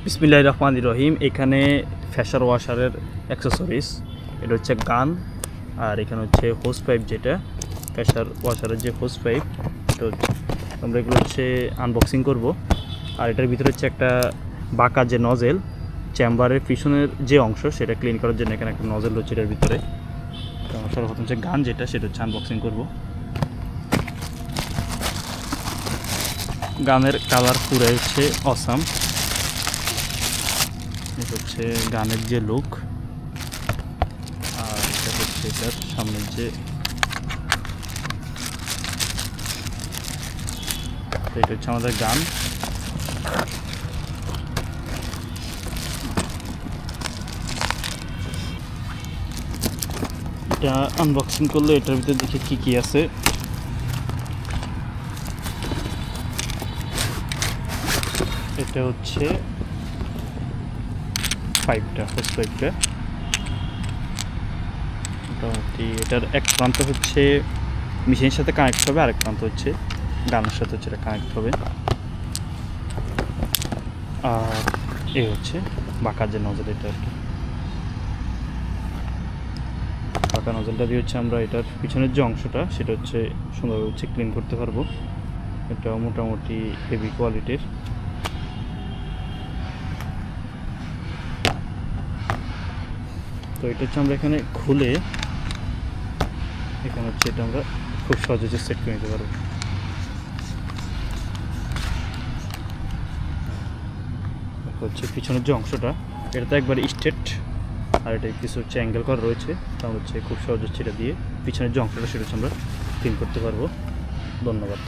বিসমিল্লাহির রহমানির রহিম। এখানে প্রেসার ওয়াশারের অ্যাক্সেসরিজ, এটা হচ্ছে গান, আর এখানে হচ্ছে হোস পাইপ, যেটা প্রেসার ওয়াশারের যে হোস পাইপ, তো আমরা এগুলো হচ্ছে আনবক্সিং করব। আর এটার ভিতরে হচ্ছে একটা বাঁকা যে নজেল, চেম্বারের পিছনের যে অংশ সেটা ক্লিন করার জন্য এখানে একটা নজেল হচ্ছে এটার ভিতরে। তো আমরা সর্বপ্রথম হচ্ছে গান, যেটা সেটা হচ্ছে আনবক্সিং করব। গানের কালার পুরো হচ্ছে অসাম। এটা হচ্ছে গানের যে লুক, আর এটা হচ্ছে এটার সামনের যে, এটা হচ্ছে আমাদের গান। এটা আনবক্সিং করলে এটার ভিতরে দেখি কি কি আছে। এটা হচ্ছে পাইপটা, হোস পাইপটা। মোটামুটি এটার এক প্রান্ত হচ্ছে মেশিনের সাথে কানেক্ট হবে, আরেক প্রান্ত হচ্ছে গানের সাথে হচ্ছে এটা কানেক্ট হবে। আর এই হচ্ছে বাঁকা যে নজল, এটা আর কি বাঁকা নজলটা দিয়ে হচ্ছে আমরা এটার পিছনের যে অংশটা সেটা হচ্ছে সুন্দরভাবে হচ্ছে ক্লিন করতে পারবো। এটা মোটামুটি হেভি কোয়ালিটির। তো এটা হচ্ছে আমরা এখানে খুলে, এখানে হচ্ছে এটা আমরা খুব সহজে সেট করে নিতে পারবো। হচ্ছে পিছনের যে অংশটা, এটা তো একবার স্ট্রেট, আর এটা কিছু হচ্ছে অ্যাঙ্গেল করা রয়েছে। তা হচ্ছে খুব সহজে সেটা দিয়ে পিছনের যে অংশটা সেটা হচ্ছে আমরা ক্লিন করতে পারবো। ধন্যবাদ।